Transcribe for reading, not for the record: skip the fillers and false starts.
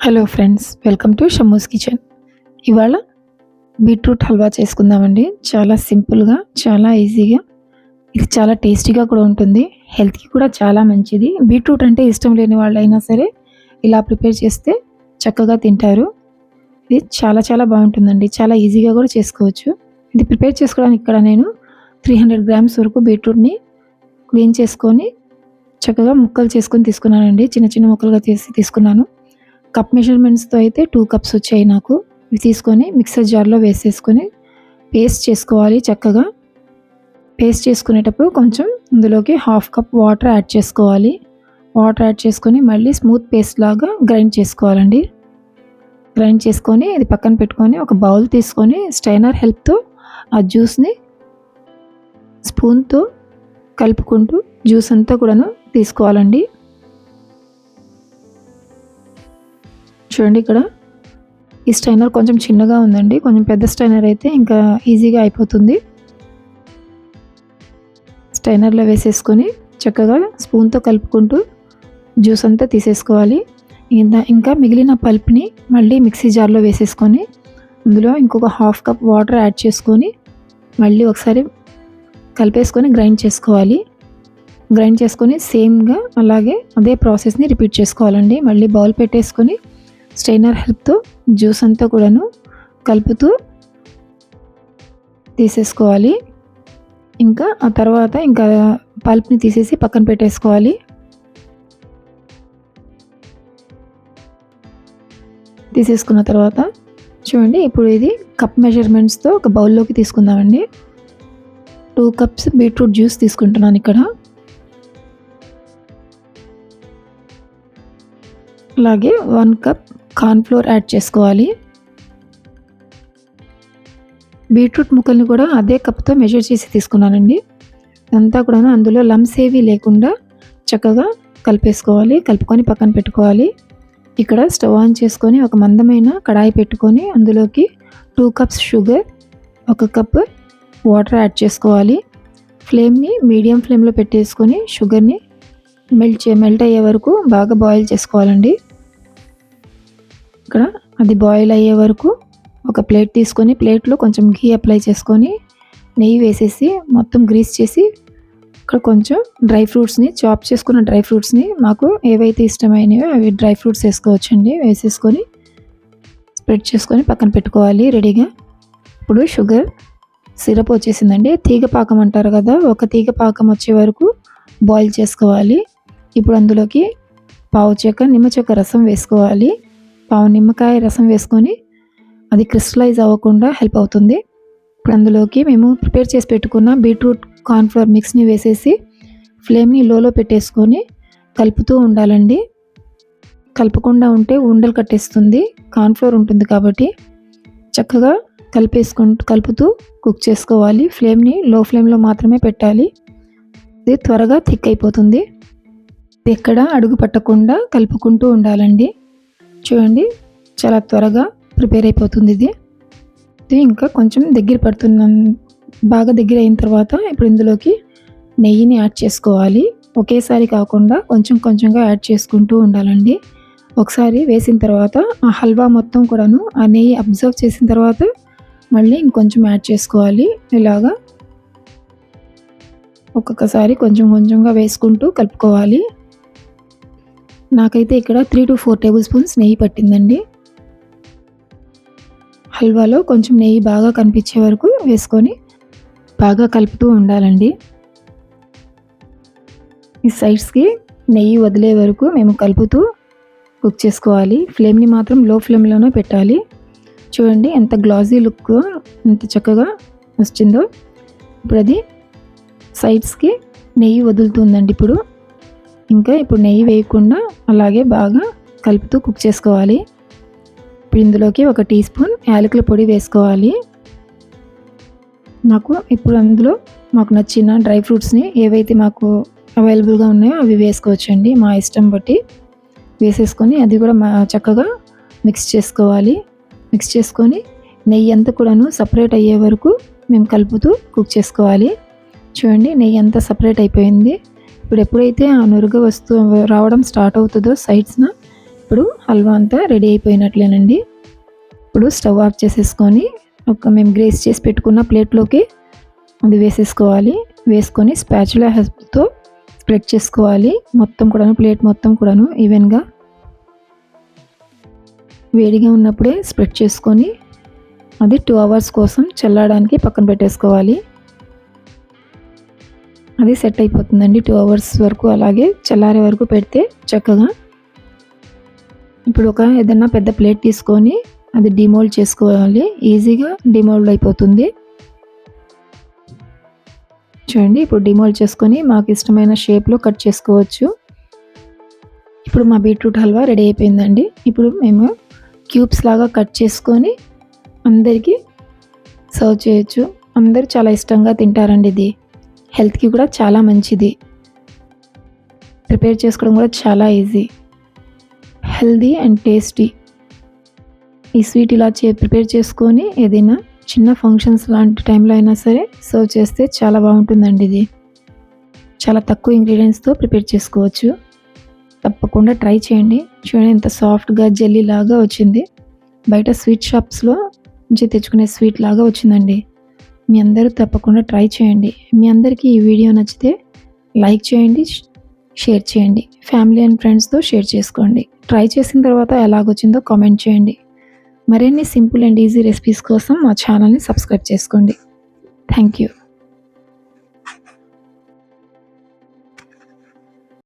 Hello friends, welcome to Shammu's kitchen. ఇవాళ beetroot halwa చేసుకుందామండి. చాలా సింపుల్గా, చాలా ఈజీగా, ఇది చాలా టేస్టీగా కూడా ఉంటుంది. హెల్త్కి కూడా చాలా మంచిది. బీట్రూట్ అంటే ఇష్టం లేని వాళ్ళైనా సరే ఇలా ప్రిపేర్ చేస్తే చక్కగా తింటారు. ఇది చాలా చాలా బాగుంటుందండి. చాలా ఈజీగా కూడా చేసుకోవచ్చు. ఇది ప్రిపేర్ చేసుకోవడానికి ఇక్కడ నేను 300 గ్రామ్స్ వరకు బీట్రూట్ని క్లీన్ చేసుకొని చక్కగా ముక్కలు చేసుకొని తీసుకున్నానండి. చిన్న చిన్న ముక్కలుగా చేసి తీసుకున్నాను. కప్ మెజర్మెంట్స్తో అయితే 2 కప్స్ వచ్చాయి నాకు. ఇవి తీసుకొని మిక్సర్ జార్లో వేసేసుకొని పేస్ట్ చేసుకోవాలి. చక్కగా పేస్ట్ చేసుకునేటప్పుడు కొంచెం ఇందులోకి 1/2 కప్ వాటర్ యాడ్ చేసుకోవాలి. వాటర్ యాడ్ చేసుకొని మళ్ళీ స్మూత్ పేస్ట్ లాగా గ్రైండ్ చేసుకోవాలండి. గ్రైండ్ చేసుకొని ఇది పక్కన పెట్టుకొని ఒక బౌల్ తీసుకొని స్ట్రైనర్ హెల్ప్తో ఆ జ్యూస్ని స్పూన్తో కలుపుకుంటూ జ్యూస్ అంతా కూడాను తీసుకోవాలండి. చూడండి, ఇక్కడ ఈ స్ట్రైనర్ కొంచెం చిన్నగా ఉందండి. కొంచెం పెద్ద స్ట్రైనర్ అయితే ఇంకా ఈజీగా అయిపోతుంది. స్ట్రైనర్లో వేసేసుకొని చక్కగా స్పూన్తో కలుపుకుంటూ జ్యూస్ అంతా తీసేసుకోవాలి. ఇంకా మిగిలిన పల్ప్ని మళ్ళీ మిక్సీ జార్లో వేసేసుకొని అందులో ఇంకొక 1/2 కప్ వాటర్ యాడ్ చేసుకొని మళ్ళీ ఒకసారి కలిపేసుకొని గ్రైండ్ చేసుకోవాలి. గ్రైండ్ చేసుకొని సేమ్గా అలాగే అదే ప్రాసెస్ని రిపీట్ చేసుకోవాలండి. మళ్ళీ బౌల్ పెట్టేసుకొని స్ట్రైనర్ హెల్ప్తో జ్యూస్ అంతా కూడాను కలుపుతూ తీసేసుకోవాలి. ఇంకా ఆ తర్వాత ఇంకా పల్ప్ని తీసేసి పక్కన పెట్టేసుకోవాలి. తీసేసుకున్న తర్వాత చూడండి, ఇప్పుడు ఇది కప్ మెజర్మెంట్స్తో ఒక బౌల్లోకి తీసుకుందామండి. 2 కప్స్ బీట్రూట్ జ్యూస్ తీసుకుంటున్నాను ఇక్కడ. అలాగే 1 కప్ కార్న్ఫ్లోర్ యాడ్ చేసుకోవాలి. బీట్రూట్ ముక్కల్ని కూడా అదే కప్తో మెజర్ చేసి తీసుకున్నానండి. అంతా కూడా అందులో లమ్స్ ఏవి లేకుండా చక్కగా కలిపేసుకోవాలి. కలుపుకొని పక్కన పెట్టుకోవాలి. ఇక్కడ స్టవ్ ఆన్ చేసుకొని ఒక మందమైన కడాయి పెట్టుకొని అందులోకి 2 cups sugar, 1 cup water add చేసుకోవాలి. ఫ్లేమ్ని మీడియం ఫ్లేమ్లో పెట్టేసుకొని షుగర్ని మెల్ట్ అయ్యే వరకు బాగా బాయిల్ చేసుకోవాలండి. ఇక్కడ అది బాయిల్ అయ్యే వరకు ఒక ప్లేట్ తీసుకొని ప్లేట్లో కొంచెం ఘీ అప్లై చేసుకొని నెయ్యి వేసేసి మొత్తం గ్రీస్ చేసి ఇక్కడ కొంచెం డ్రై ఫ్రూట్స్ని చాప్ చేసుకున్న డ్రై ఫ్రూట్స్ని మాకు ఏవైతే ఇష్టమైనవో అవి డ్రై ఫ్రూట్స్ వేసుకోవచ్చండి. వేసేసుకొని స్ప్రెడ్ చేసుకొని పక్కన పెట్టుకోవాలి రెడీగా. ఇప్పుడు షుగర్ సిరప్ వచ్చేసిందండి. తీగ పాకం అంటారు కదా, ఒక తీగ పాకం వచ్చే వరకు బాయిల్ చేసుకోవాలి. ఇప్పుడు అందులోకి పావు చెక్క నిమ్మ చెక్క రసం వేసుకోవాలి. పావు నిమ్మకాయ రసం వేసుకొని అది క్రిస్టలైజ్ అవ్వకుండా హెల్ప్ అవుతుంది. ఇప్పుడు అందులోకి మేము ప్రిపేర్ చేసి పెట్టుకున్న బీట్రూట్ కార్న్ఫ్లోర్ మిక్స్ని వేసేసి ఫ్లేమ్ని లోలో పెట్టేసుకొని కలుపుతూ ఉండాలండి. కలపకుండా ఉంటే ఉండలు కట్టేస్తుంది. కార్న్ఫ్లోర్ ఉంటుంది కాబట్టి చక్కగా కలుపుతూ కుక్ చేసుకోవాలి. ఫ్లేమ్ని లో ఫ్లేమ్లో మాత్రమే పెట్టాలి. ఇది త్వరగా థిక్ అయిపోతుంది. ఎక్కడ అడుగు పట్టకుండా కలుపుకుంటూ ఉండాలండి. చూడండి, చాలా త్వరగా ప్రిపేర్ అయిపోతుంది ఇది ఇంకా కొంచెం బాగా దగ్గర అయిన తర్వాత ఇప్పుడు ఇందులోకి నెయ్యిని యాడ్ చేసుకోవాలి. ఒకేసారి కాకుండా కొంచెం కొంచెంగా యాడ్ చేసుకుంటూ ఉండాలండి. ఒకసారి వేసిన తర్వాత ఆ హల్వా మొత్తం కూడాను ఆ నెయ్యి అబ్జర్వ్ చేసిన తర్వాత మళ్ళీ ఇంకొంచెం యాడ్ చేసుకోవాలి. ఇలాగా ఒక్కొక్కసారి కొంచెం కొంచెంగా వేసుకుంటూ కలుపుకోవాలి. నాకైతే ఇక్కడ 3 to 4 టేబుల్ స్పూన్స్ నెయ్యి పట్టిందండి. హల్వాలో కొంచెం నెయ్యి బాగా కనిపించే వరకు వేసుకొని బాగా కలుపుతూ ఉండాలండి. ఈ సైడ్స్కి నెయ్యి వదిలే వరకు మేము కలుపుతూ కుక్ చేసుకోవాలి. ఫ్లేమ్ని మాత్రం లో ఫ్లేమ్లోనే పెట్టాలి. చూడండి ఎంత గ్లాజీ లుక్, ఎంత చక్కగా వచ్చిందో. ఇప్పుడు అది సైడ్స్కి నెయ్యి వదులుతుందండి. ఇప్పుడు నెయ్యి వేయకుండా అలాగే బాగా కలుపుతూ కుక్ చేసుకోవాలి. ఇప్పుడు ఇందులోకి 1 టీ స్పూన్ యాలకుల పొడి వేసుకోవాలి. ఇప్పుడు అందులో మాకు నచ్చిన డ్రై ఫ్రూట్స్ని ఏవైతే మాకు అవైలబుల్గా ఉన్నాయో అవి వేసుకోవచ్చండి, మా ఇష్టం బట్టి వేసేసుకొని అది కూడా చక్కగా మిక్స్ చేసుకోవాలి. మిక్స్ చేసుకొని నెయ్యి అంతా కూడాను సపరేట్ అయ్యే వరకు మేము కలుపుతూ కుక్ చేసుకోవాలి. చూడండి, నెయ్యి అంతా సపరేట్ అయిపోయింది. ఇప్పుడు ఎప్పుడైతే ఆ నురుగ రావడం స్టార్ట్ అవుతుందో సైడ్స్న ఇప్పుడు హల్వా అంతా రెడీ అయిపోయినట్లేనండి. ఇప్పుడు స్టవ్ ఆఫ్ చేసేసుకొని మేము గ్రేస్ చేసి పెట్టుకున్న ప్లేట్లోకి అది వేసేసుకోవాలి. వేసుకొని స్పాచులా హెల్ప్తో స్ప్రెడ్ చేసుకోవాలి. మొత్తం కూడాను ప్లేట్ మొత్తం కూడాను ఈవెన్గా వేడిగా ఉన్నప్పుడే స్ప్రెడ్ చేసుకొని అది 2 అవర్స్ కోసం చల్లడానికి పక్కన పెట్టేసుకోవాలి. అది సెట్ అయిపోతుందండి. 2 అవర్స్ వరకు అలాగే చల్లారే వరకు పెడితే చక్కగా. ఇప్పుడు ఏదైనా పెద్ద ప్లేట్ తీసుకొని అది డిమోల్డ్ చేసుకోవాలి. ఈజీగా డిమోల్డ్ అయిపోతుంది. చూడండి, ఇప్పుడు డిమోల్డ్ చేసుకొని మాకు ఇష్టమైన షేప్లో కట్ చేసుకోవచ్చు. ఇప్పుడు మా బీట్రూట్ హల్వా రెడీ అయిపోయిందండి. ఇప్పుడు మేము క్యూబ్స్ లాగా కట్ చేసుకొని అందరికీ సర్వ్ చేయొచ్చు. అందరూ చాలా ఇష్టంగా తింటారండి. ఇది హెల్త్కి కూడా చాలా మంచిది. ప్రిపేర్ చేసుకోవడం కూడా చాలా ఈజీ, హెల్దీ అండ్ టేస్టీ. ఈ స్వీట్ ఇలా ప్రిపేర్ చేసుకొని ఏదైనా చిన్న ఫంక్షన్స్ లాంటి టైంలో అయినా సరే సర్వ్ చేస్తే చాలా బాగుంటుందండి. ఇది చాలా తక్కువ ఇంగ్రీడియంట్స్తో ప్రిపేర్ చేసుకోవచ్చు. తప్పకుండా ట్రై చేయండి. చూడండి ఎంత సాఫ్ట్గా జెల్లీ లాగా వచ్చింది. బయట స్వీట్ షాప్స్లో నుంచి తెచ్చుకునే స్వీట్ లాగా వచ్చిందండి. మీ అందరూ తప్పకుండా ట్రై చేయండి. మీ అందరికీ ఈ వీడియో నచ్చితే లైక్ చేయండి, షేర్ చేయండి, ఫ్యామిలీ అండ్ ఫ్రెండ్స్తో షేర్ చేసుకోండి. ట్రై చేసిన తర్వాత ఎలాగొచ్చిందో కామెంట్ చేయండి. మరిన్ని సింపుల్ అండ్ ఈజీ రెసిపీస్ కోసం మా ఛానల్ని సబ్స్క్రైబ్ చేసుకోండి. Thank you.